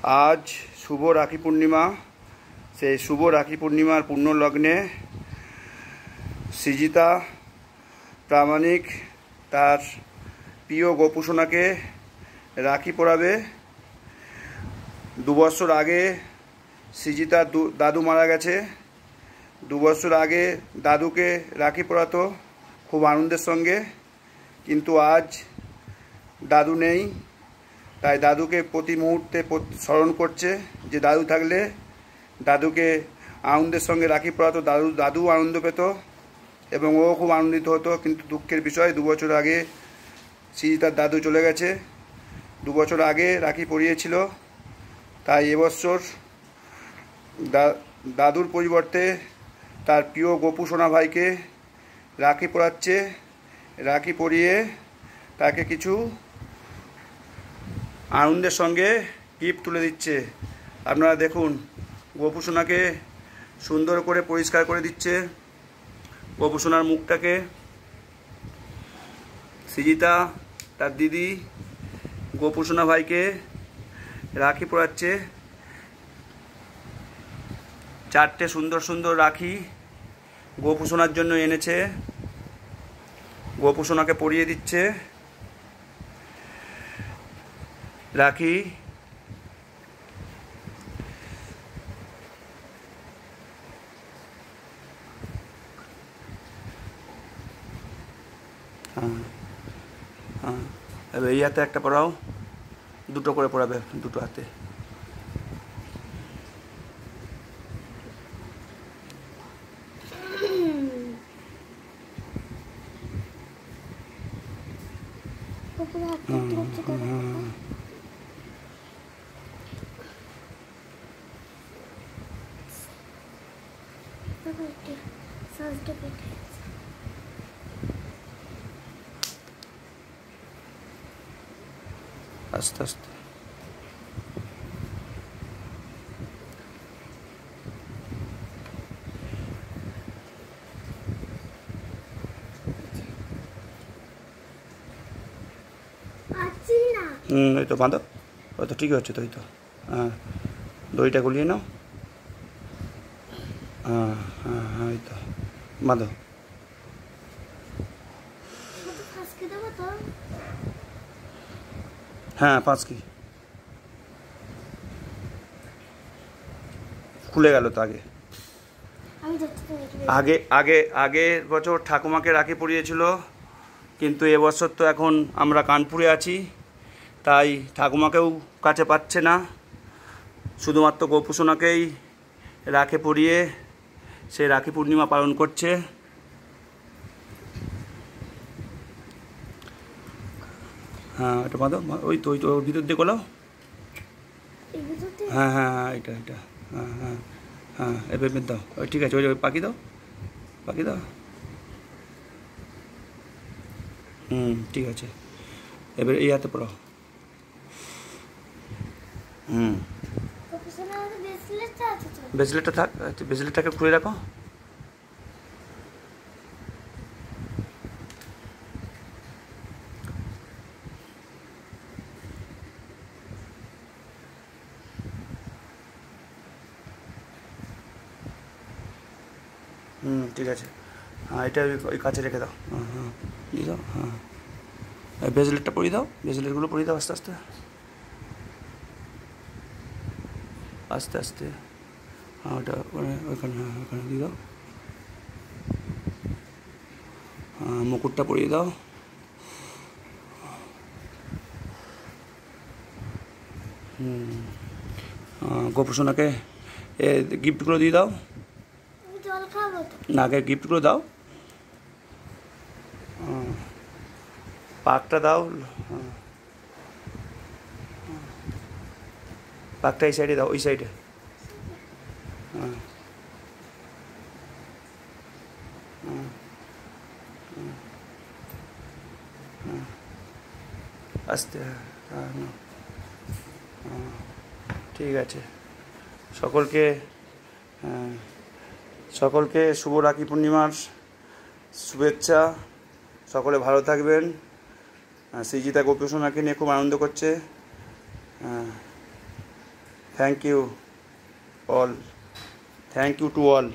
आज शुभ राखी पूर्णिमा से शुभ राखी पूर्णिमार पूर्ण लग्ने सृजिता प्रामाणिक तार प्रिय गोपुसोना के राखी पड़ाबे। 2 बछर आगे सृजितार दादू मारा गेছে। 2 बछर आगे दादू के राखी पड़ातो खूब आनंदेर संगे, किन्तु आज दादू नेই, তাই দাদুকে প্রতি মুহূর্তে স্মরণ করছে যে দাদু থাকলে দাদুকে আনন্দের সঙ্গে রাখি পরাতো, দাদু আনন্দ পেত এবং ও খুব আনন্দিত হতো। কিন্তু দুঃখের বিষয় 2 বছর আগে সৃজিতার দাদু চলে গেছে। 2 বছর আগে রাখি পরিয়েছিল, তাই এবছর দাদুর পরিবর্তে তার প্রিয় গোপু সোনা ভাইকে রাখি পরাচ্ছে। রাখি পরিয়ে তাকে কিছু आनंदेर संगे गिफ्ट तुले दिच्छे। आपनारा देखुन गोपू सोनाके सुंदर करे परिष्कार करे दिच्छे। गोपू सोनार मुखटाके सृजिता तार दिदी गोपू सोना भाई के राखी पराচ্ছে। 4টে सुंदर सुंदर राखी गोपू सोनार जन्य এনেছে। गोपू सोनाके परिয়ে দিচ্ছে राखी। এবার এই হাতে একটা পরাও, দুটো করে পরাবে, দুটো হাতে। আস্তে আস্তে এই তো বাঁধো, ওই তো ঠিকই হচ্ছে। তো এই তো হ্যাঁ, দড়িটা গলিয়ে নাও। হ্যাঁ হ্যাঁ হ্যাঁ, এই তো বাঁধো। हाँ 5 की खुले गल। तो आगे आगे आगे आगे बछर ठाकुमाके राखी परिয়েছিল, কিন্তু এবছর তো এখন আমরা কানপুরে আছি, তাই ঠাকুমাকেও কাছে পাচ্ছে না। শুধুমাত্র গোপু সোনাকেই রাখি পরিয়ে সে রাখি পূর্ণিমা পালন করছে। हाँ এটা বাঁধো, ওই তো ওই তো ভিতর দিয়ে গোলাও। হ্যাঁ হ্যাঁ হ্যাঁ, এটা এটা হ্যাঁ হ্যাঁ হ্যাঁ, এবার বেঁধে দাও। ওই ঠিক আছে, ওই পাখি দাও, পাখি দাও। ঠিক আছে, এবার এই হাতে পড়াও। ব্রেসলেটটা থাক, ব্রেসলেটটাকে খুলে রাখো। ঠিক আছে, হ্যাঁ এটা ওই কাছে রেখে দাও। হ্যাঁ হ্যাঁ দিয়ে দাও। হ্যাঁ ব্রেসলেটটা পরিয়ে দাও, ব্রেসলেটগুলো পরিয়ে দাও আস্তে আস্তে আস্তে আস্তে। হ্যাঁ ওটা ওইখানে, হ্যাঁ ওখানে দিয়ে দাও। হ্যাঁ মুকুটটা পরিয়ে দাও। গোপু সোনাকে গিফটগুলো দিয়ে দাও। না আগে গিফটগুলো দাও, পাকটা দাও। পাকটা এই সাইডে দাও, ওই সাইডে। আস্তে, ঠিক আছে। সকলকে সকলকে শুভ রাখি পূর্ণিমার শুভেচ্ছা। সকলে ভালো থাকবেন। সৃজিতা গোপী সোনাকে নিয়ে খুব আনন্দ করছে। Thank you all, thank you to all.